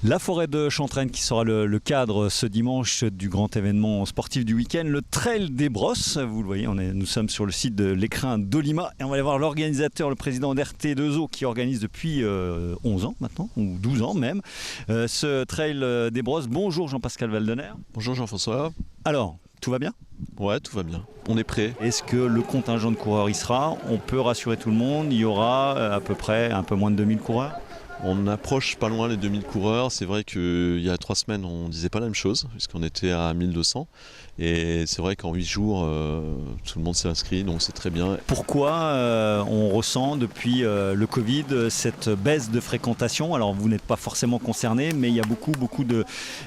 La forêt de Chantraine qui sera le cadre ce dimanche du grand événement sportif du week-end, le Trail des Brosses. Vous le voyez, nous sommes sur le site de l'écrin d'Olima et on va aller voir l'organisateur, le président d'RT2O qui organise depuis 11 ans maintenant, ou 12 ans même, ce Trail des Brosses. Bonjour Jean-Pascal Valdener. Bonjour Jean-François. Alors, tout va bien ? Ouais, tout va bien. On est prêt. Est-ce que le contingent de coureurs y sera ? On peut rassurer tout le monde, il y aura à peu près un peu moins de 2000 coureurs ? On approche pas loin les 2000 coureurs. C'est vrai qu'il y a 3 semaines, on ne disait pas la même chose, puisqu'on était à 1200. Et c'est vrai qu'en 8 jours, tout le monde s'est inscrit, donc c'est très bien. Pourquoi on ressent depuis le Covid cette baisse de fréquentation ? Alors vous n'êtes pas forcément concerné, mais il y a beaucoup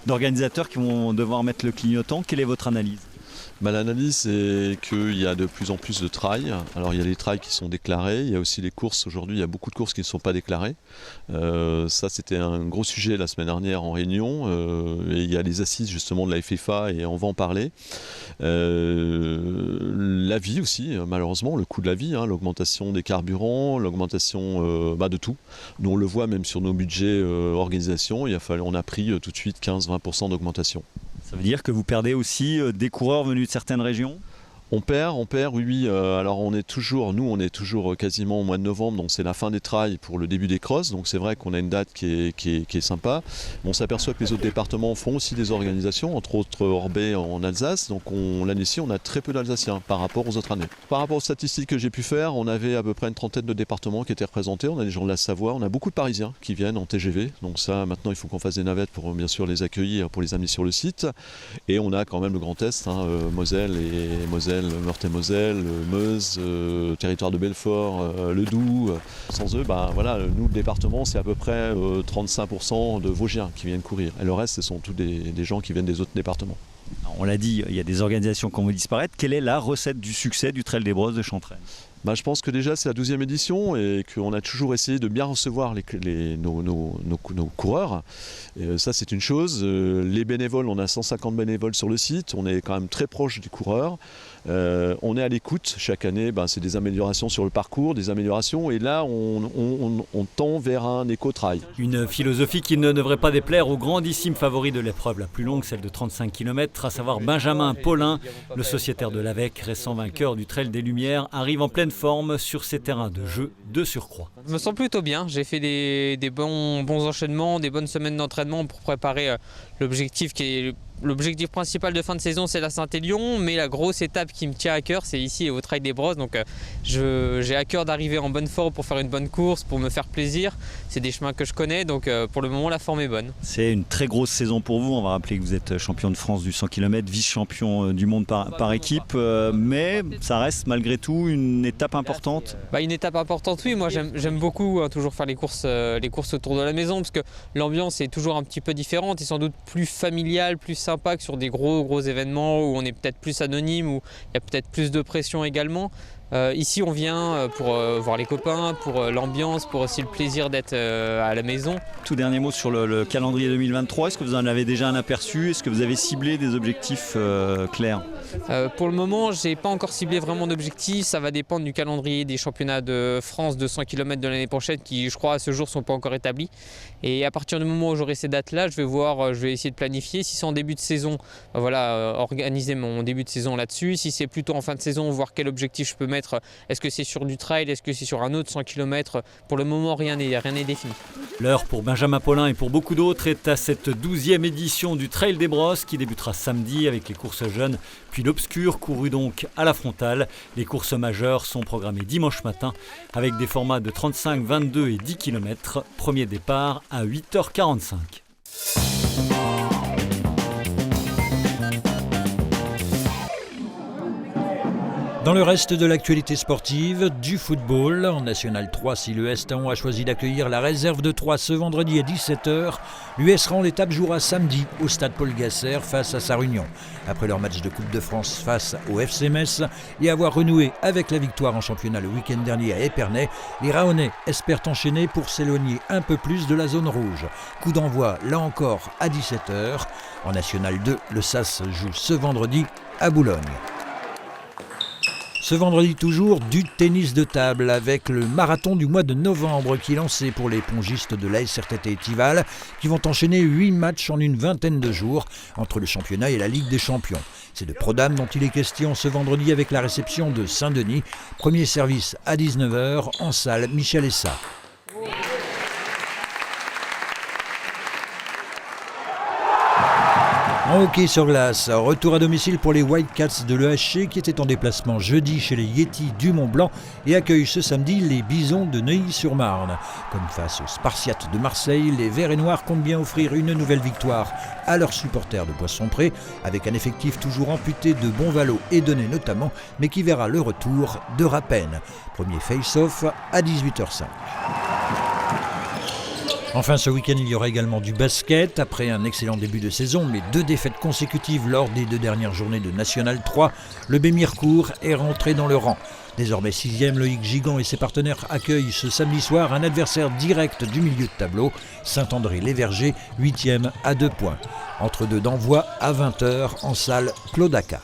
d'organisateurs qui vont devoir mettre le clignotant. Quelle est votre analyse ? L'analyse, c'est qu'il y a de plus en plus de trails. Alors il y a les trails qui sont déclarés, il y a aussi les courses. Aujourd'hui, il y a beaucoup de courses qui ne sont pas déclarées. Ça, c'était un gros sujet la semaine dernière en réunion. Et il y a les assises justement de la FFA et on va en parler. La vie aussi, malheureusement, le coût de la vie, l'augmentation des carburants, l'augmentation de tout. Nous, on le voit même sur nos budgets organisation. On a pris tout de suite 15-20% d'augmentation. Ça veut dire que vous perdez aussi des coureurs venus de certaines régions ? On perd, oui. Alors on est toujours quasiment au mois de novembre, donc c'est la fin des trails pour le début des crosses. Donc c'est vrai qu'on a une date qui est sympa. On s'aperçoit que les autres départements font aussi des organisations, entre autres Orbey en Alsace. Donc l'année ci, on a très peu d'Alsaciens par rapport aux autres années. Par rapport aux statistiques que j'ai pu faire, on avait à peu près une trentaine de départements qui étaient représentés. On a des gens de la Savoie, on a beaucoup de Parisiens qui viennent en TGV. Donc ça, maintenant, il faut qu'on fasse des navettes pour bien sûr les accueillir, pour les amener sur le site. Et on a quand même le Grand Est, Moselle, Meurthe-et-Moselle, Meuse, territoire de Belfort, le Doubs. Sans eux, nous, le département, c'est à peu près 35% de Vosgiens qui viennent courir. Et le reste, ce sont tous des gens qui viennent des autres départements. Alors, on l'a dit, il y a des organisations qui vont disparaître. Quelle est la recette du succès du Trail des Brosses de Chantraine ? Je pense que déjà c'est la 12e édition et qu'on a toujours essayé de bien recevoir nos coureurs. Et ça c'est une chose. Les bénévoles, on a 150 bénévoles sur le site, on est quand même très proche des coureurs. On est à l'écoute chaque année, c'est des améliorations sur le parcours, des améliorations et là on tend vers un éco-trail. Une philosophie qui ne devrait pas déplaire au grandissime favori de l'épreuve la plus longue, celle de 35 km, à savoir Benjamin Paulin, le sociétaire de l'AVEC, récent vainqueur du Trail des Lumières, arrive en pleine forme sur ces terrains de jeu de surcroît. Je me sens plutôt bien, j'ai fait des bons enchaînements, des bonnes semaines d'entraînement pour préparer l'objectif qui est... L'objectif principal de fin de saison, c'est la Saint-Élion, mais la grosse étape qui me tient à cœur, c'est ici au Trail des Brosses. Donc j'ai à cœur d'arriver en bonne forme pour faire une bonne course, pour me faire plaisir. C'est des chemins que je connais, donc pour le moment, la forme est bonne. C'est une très grosse saison pour vous. On va rappeler que vous êtes champion de France du 100 km, vice-champion du monde par équipe, mais ça reste malgré tout une étape importante. Une étape importante, oui. Moi, j'aime beaucoup toujours faire les courses autour de la maison, parce que l'ambiance est toujours un petit peu différente et sans doute plus familiale, plus sympa que sur des gros événements où on est peut-être plus anonyme, où il y a peut-être plus de pression également. Ici on vient pour voir les copains, pour l'ambiance, pour aussi le plaisir d'être à la maison. Tout dernier mot sur le calendrier 2023, est-ce que vous en avez déjà un aperçu ? Est-ce que vous avez ciblé des objectifs clairs ? Pour le moment, je n'ai pas encore ciblé vraiment d'objectifs. Ça va dépendre du calendrier des championnats de France de 100 km de l'année prochaine qui, je crois, à ce jour ne sont pas encore établis. Et à partir du moment où j'aurai ces dates-là, je vais essayer de planifier. Si c'est en début de saison, organiser mon début de saison là-dessus. Si c'est plutôt en fin de saison, voir quel objectif je peux mettre. Est-ce que c'est sur du trail? Est-ce que c'est sur un autre 100 km? Pour le moment, rien n'est défini. L'heure pour Benjamin Paulin et pour beaucoup d'autres est à cette 12e édition du Trail des Brosses qui débutera samedi avec les courses jeunes, puis l'obscur couru donc à la frontale. Les courses majeures sont programmées dimanche matin avec des formats de 35, 22 et 10 km. Premier départ à 8h45. Dans le reste de l'actualité sportive, du football, en National 3, si le Estaon a choisi d'accueillir la réserve de Troyes ce vendredi à 17h, l'US Rend l'étape jouera samedi au stade Paul Gasser face à Sarre-Union. Après leur match de Coupe de France face au FC Metz et avoir renoué avec la victoire en championnat le week-end dernier à Épernay, les Rahonnais espèrent enchaîner pour s'éloigner un peu plus de la zone rouge. Coup d'envoi là encore à 17h. En National 2, le SAS joue ce vendredi à Boulogne. Ce vendredi toujours, du tennis de table avec le marathon du mois de novembre qui est lancé pour les pongistes de l'AS RTT Étival qui vont enchaîner 8 matchs en une vingtaine de jours entre le championnat et la Ligue des Champions. C'est de Pro Dames dont il est question ce vendredi avec la réception de Saint-Denis. Premier service à 19h en salle Michel Essa. En hockey sur glace, retour à domicile pour les Whitecats de l'EHC qui étaient en déplacement jeudi chez les Yetis du Mont-Blanc et accueillent ce samedi les Bisons de Neuilly-sur-Marne. Comme face aux Spartiates de Marseille, les Verts et Noirs comptent bien offrir une nouvelle victoire à leurs supporters de Poissompré avec un effectif toujours amputé de Bonvalot et Donnet notamment, mais qui verra le retour de Rapenne. Premier face-off à 18h05. Enfin, ce week-end, il y aura également du basket. Après un excellent début de saison, mais 2 défaites consécutives lors des 2 dernières journées de National 3, le Bémircourt est rentré dans le rang. Désormais 6e, Loïc Gigan et ses partenaires accueillent ce samedi soir un adversaire direct du milieu de tableau, Saint-André-les-Vergers, 8e à 2 points. Entre deux d'envoi à 20h en salle Claude Aka.